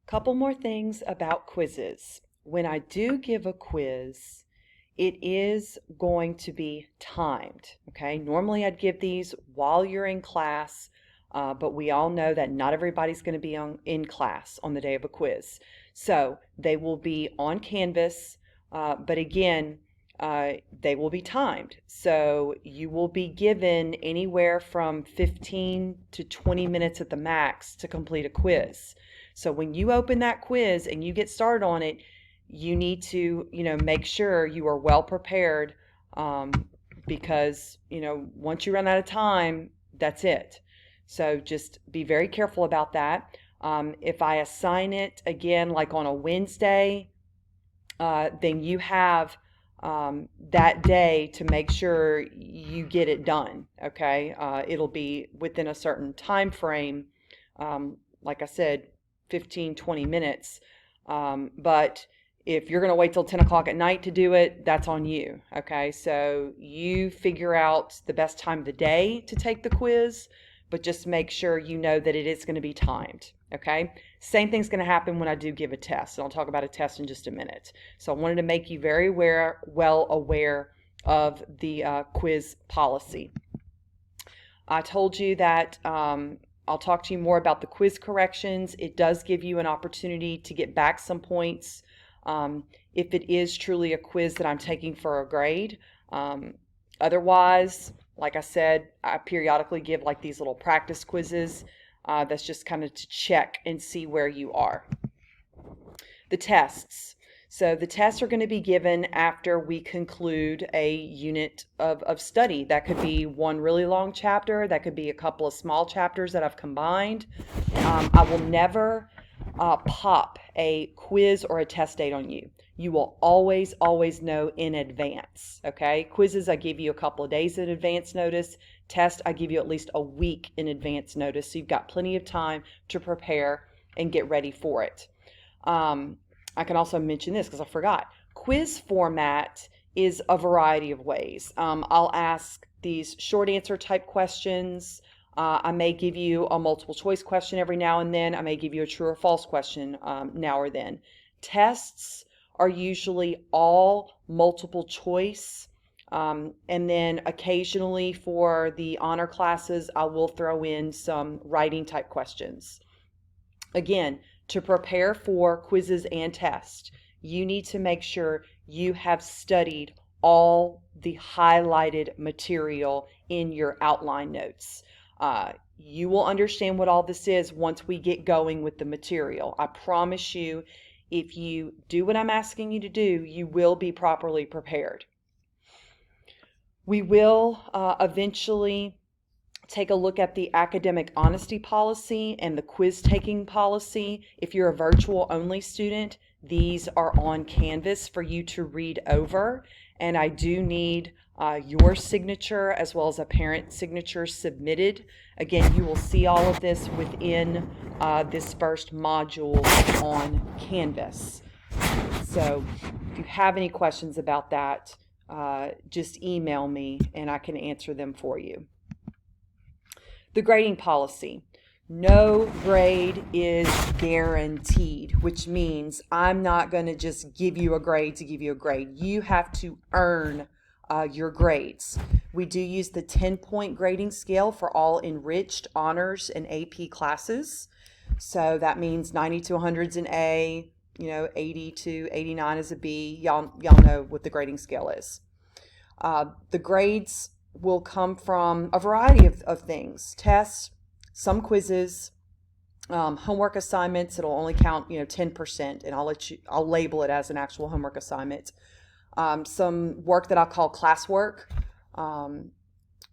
Couple more things about quizzes. When I do give a quiz, it is going to be timed, okay? Normally I'd give these while you're in class, but we all know that not everybody's going to be in class on the day of a quiz. So they will be on Canvas, but again, they will be timed. So you will be given anywhere from 15 to 20 minutes at the max to complete a quiz. So when you open that quiz and you get started on it, you need to, make sure you are well prepared, because, once you run out of time, that's it. So just be very careful about that. If I assign it again, like on a Wednesday, then you have that day to make sure you get it done. Okay, it'll be within a certain time frame. Like I said, 15, 20 minutes. But if you're going to wait till 10 o'clock at night to do it, that's on you. Okay, so you figure out the best time of the day to take the quiz, but just make sure you know that it is going to be timed. Okay, same thing's going to happen when I do give a test, and I'll talk about a test in just a minute. So I wanted to make you very well aware of the quiz policy. I told you that I'll talk to you more about the quiz corrections. It does give you an opportunity to get back some points if it is truly a quiz that I'm taking for a grade. Otherwise, like I said, I periodically give like these little practice quizzes. That's just kind of to check and see where you are. The tests. So the tests are going to be given after we conclude a unit of study. That could be one really long chapter. That could be a couple of small chapters that I've combined. I will never pop a quiz or a test date on you. You will always know in advance, okay? Quizzes, I give you a couple of days in advance notice. Test, I give you at least a week in advance notice, so you've got plenty of time to prepare and get ready for it. I can also mention this because I forgot. Quiz format is a variety of ways. I'll ask these short answer type questions. I may give you a multiple choice question every now and then. I may give you a true or false question now or then. Tests are usually all multiple choice. And then occasionally for the honor classes, I will throw in some writing type questions. Again, to prepare for quizzes and tests, you need to make sure you have studied all the highlighted material in your outline notes. You will understand what all this is once we get going with the material. I promise you, if you do what I'm asking you to do, you will be properly prepared. We will eventually take a look at the academic honesty policy and the quiz taking policy. If you're a virtual only student, these are on Canvas for you to read over. And I do need your signature as well as a parent signature submitted. Again, you will see all of this within this first module on Canvas. So if you have any questions about that, just email me and I can answer them for you. The grading policy. No grade is guaranteed, which means I'm not going to just give you a grade to give you a grade. You have to earn your grades. We do use the 10-point grading scale for all enriched honors and AP classes. So that means 90 to 100 is an A, 80 to 89 is a B. Y'all know what the grading scale is. The grades will come from a variety of things. Tests, some quizzes, homework assignments. It'll only count 10%, and I'll label it as an actual homework assignment. Some work that I'll call classwork.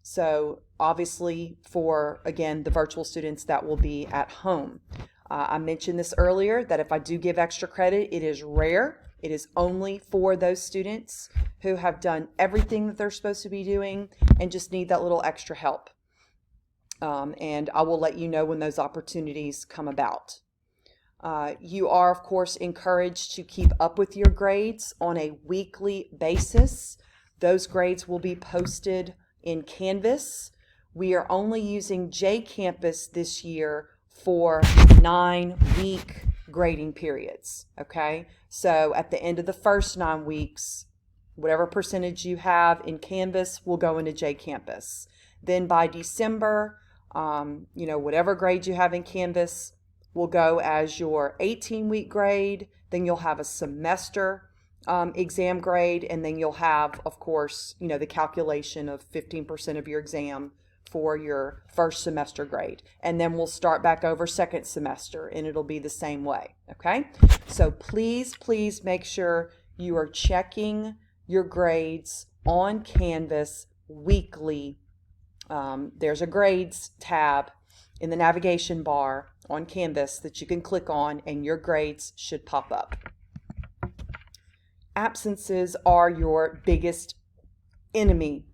So obviously for, again, the virtual students, that will be at home. I mentioned this earlier, that if I do give extra credit, it is rare. It is only for those students who have done everything that they're supposed to be doing and just need that little extra help. And I will let you know when those opportunities come about. You are, of course, encouraged to keep up with your grades on a weekly basis. Those grades will be posted in Canvas. We are only using JCampus this year for 9-week grading periods, okay? So at the end of the first 9 weeks, whatever percentage you have in Canvas will go into JCampus. Then by December, whatever grade you have in Canvas will go as your 18-week grade. Then you'll have a semester exam grade, and then you'll have, of course, the calculation of 15% of your exam for your first semester grade. And then we'll start back over second semester, and it'll be the same way, okay? So please make sure you are checking your grades on Canvas weekly. There's a grades tab in the navigation bar on Canvas that you can click on, and your grades should pop up. Absences are your biggest enemy.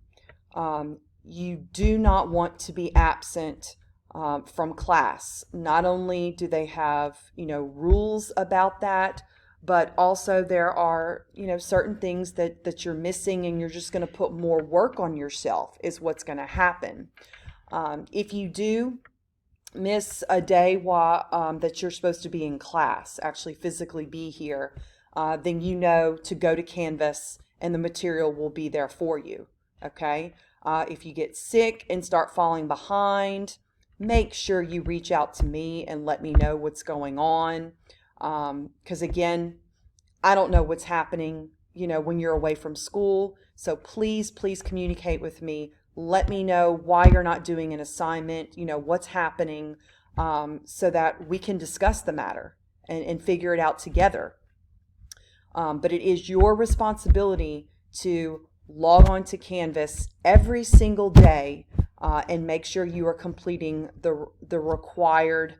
You do not want to be absent from class. Not only do they have, rules about that, but also there are, certain things that you're missing, and you're just going to put more work on yourself is what's going to happen. If you do miss a day while that you're supposed to be in class, actually physically be here, then you know to go to Canvas and the material will be there for you, okay? If you get sick and start falling behind, make sure you reach out to me and let me know what's going on. Because again, I don't know what's happening, when you're away from school. So please communicate with me. Let me know why you're not doing an assignment, what's happening, so that we can discuss the matter and figure it out together. But it is your responsibility to log on to Canvas every single day and make sure you are completing the required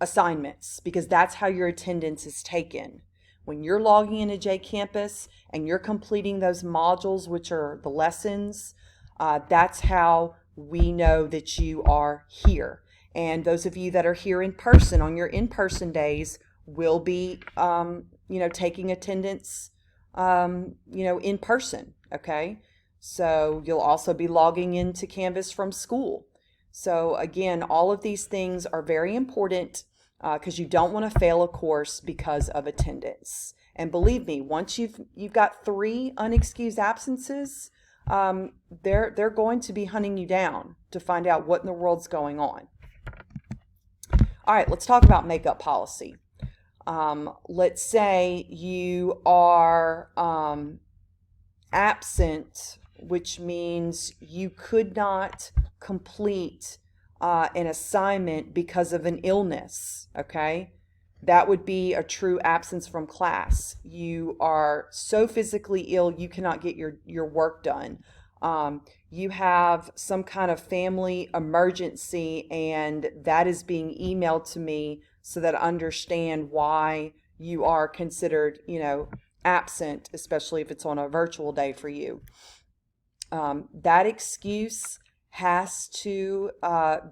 assignments, because that's how your attendance is taken. When you're logging into JCampus and you're completing those modules, which are the lessons, that's how we know that you are here. And those of you that are here in person on your in-person days will be, taking attendance, in person, okay? So you'll also be logging into Canvas from school. So again, all of these things are very important because you don't want to fail a course because of attendance. And believe me, once you've got 3 unexcused absences, they're going to be hunting you down to find out what in the world's going on. All right, let's talk about makeup policy. Let's say you are absent, which means you could not complete an assignment because of an illness, okay? That would be a true absence from class. You are so physically ill you cannot get your work done. You have some kind of family emergency, and that is being emailed to me so that I understand why you are considered, absent, especially if it's on a virtual day for you. That excuse has to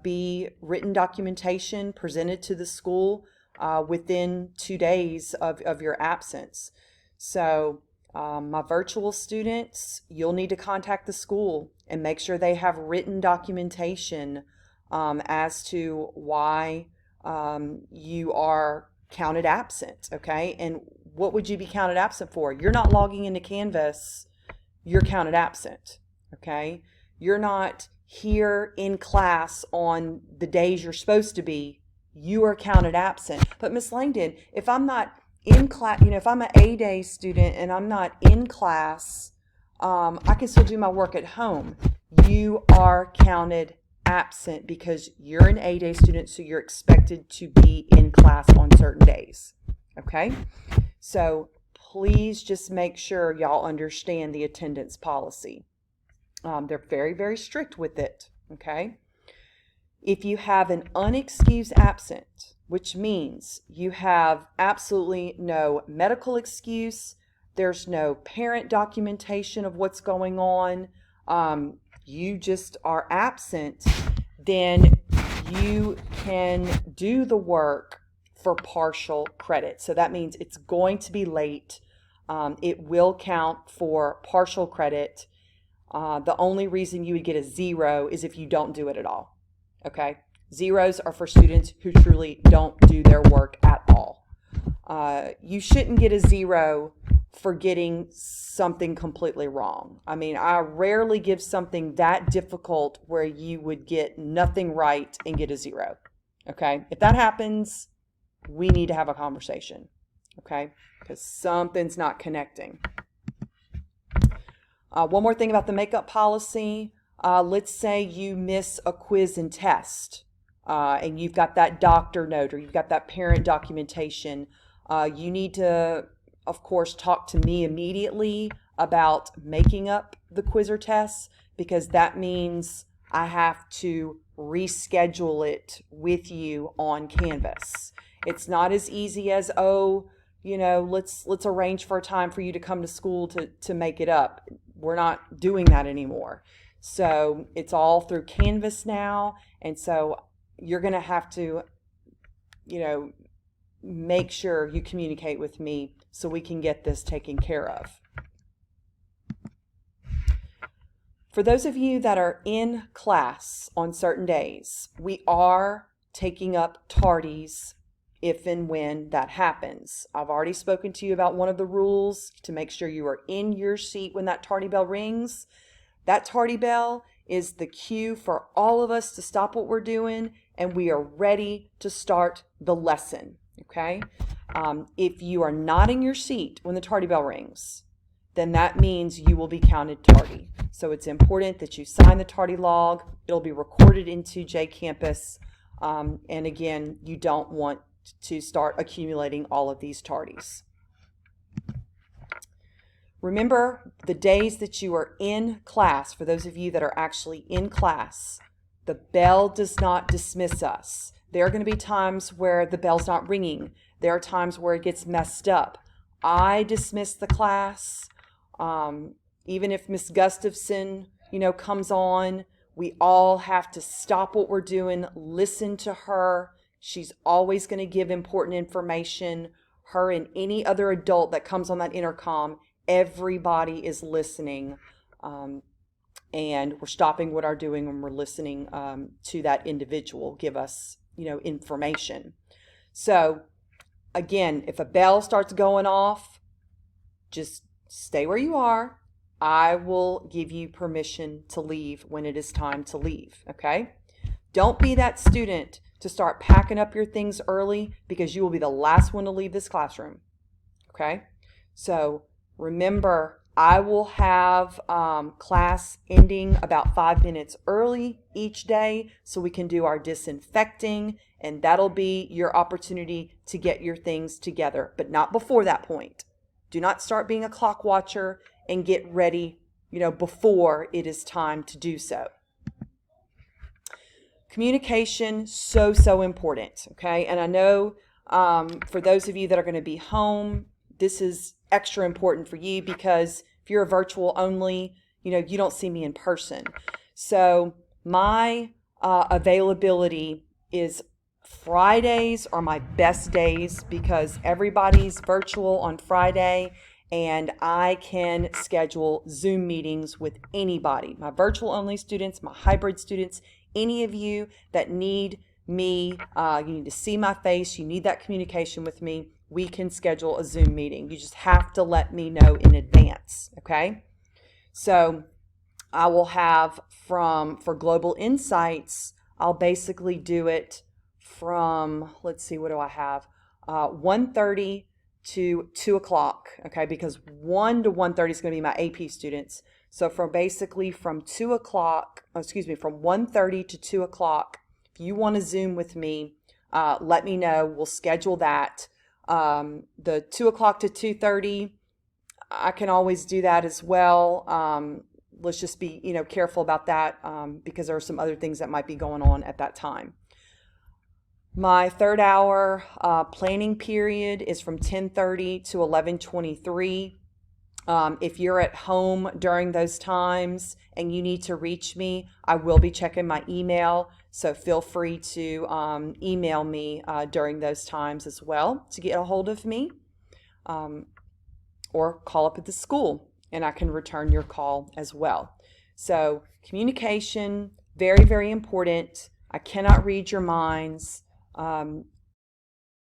be written documentation presented to the school within 2 days of your absence. So my virtual students, you'll need to contact the school and make sure they have written documentation as to why you are counted absent, okay? And what would you be counted absent for? You're not logging into Canvas, you're counted absent, okay? You're not here in class on the days you're supposed to be, you are counted absent. But Miss Langdon, if I'm not in class, if I'm an A-day student and I'm not in class, I can still do my work at home. You are counted absent because you're an A-day student, so you're expected to be in class on certain days, okay? So please just make sure y'all understand the attendance policy. They're very, very strict with it, okay? If you have an unexcused absent, which means you have absolutely no medical excuse, there's no parent documentation of what's going on, you just are absent, then you can do the work for partial credit. So that means it's going to be late. It will count for partial credit. The only reason you would get a 0 is if you don't do it at all, okay? Zeros are for students who truly don't do their work at all. You shouldn't get a 0 for getting something completely wrong. I mean, I rarely give something that difficult where you would get nothing right and get a 0. Okay? If that happens, we need to have a conversation. Okay? Because something's not connecting. One more thing about the makeup policy. Let's say you miss a quiz and test, and you've got that doctor note or you've got that parent documentation. You need to, of course, talk to me immediately about making up the quiz or test, because that means I have to reschedule it with you on Canvas. It's not as easy as, oh, you know, let's arrange for a time for you to come to school to make it up. We're not doing that anymore. So it's all through Canvas now, and so you're going to have to, you know, make sure you communicate with me so we can get this taken care of. For those of you that are in class on certain days, we are taking up tardies if and when that happens. I've already spoken to you about one of the rules to make sure you are in your seat when that tardy bell rings. That tardy bell is the cue for all of us to stop what we're doing, and we are ready to start the lesson. Okay? If you are not in your seat when the tardy bell rings, then that means you will be counted tardy. So it's important that you sign the tardy log. It'll be recorded into JCampus. And again, you don't want to start accumulating all of these tardies. Remember, the days that you are in class, for those of you that are actually in class, the bell does not dismiss us. There are going to be times where the bell's not ringing. There are times where it gets messed up. I dismiss the class. Even if Miss Gustafson, comes on, we all have to stop what we're doing, listen to her. She's always going to give important information. Her and any other adult that comes on that intercom, everybody is listening. And we're stopping what we're doing when we're listening to that individual give us, information. So, again, if a bell starts going off, just stay where you are. I will give you permission to leave when it is time to leave, okay? Don't be that student to start packing up your things early, because you will be the last one to leave this classroom, okay? So remember, I will have class ending about 5 minutes early each day so we can do our disinfecting, and that'll be your opportunity to get your things together, but not before that point. Do not start being a clock watcher and get ready, before it is time to do so. Communication, so important, okay? And I know for those of you that are going to be home, this is extra important for you, because if you're a virtual only, you don't see me in person. So my availability is Fridays are my best days, because everybody's virtual on Friday, and I can schedule Zoom meetings with anybody. My virtual only students, my hybrid students, any of you that need me, you need to see my face, you need that communication with me, we can schedule a Zoom meeting. You just have to let me know in advance, okay? So I will have for Global Insights, I'll basically do it from, let's see, what do I have? 1:30 to 2 o'clock, okay? Because 1 to 1:30 is going to be my AP students. So from 1:30 to 2 o'clock, if you want to Zoom with me, let me know. We'll schedule that. The 2 o'clock to 2:30, I can always do that as well. Let's just be, careful about that because there are some other things that might be going on at that time. My third hour planning period is from 10:30 to 11:23. If you're at home during those times and you need to reach me, I will be checking my email. So feel free to email me during those times as well to get a hold of me, or call up at the school and I can return your call as well. So communication, very, very important. I cannot read your minds.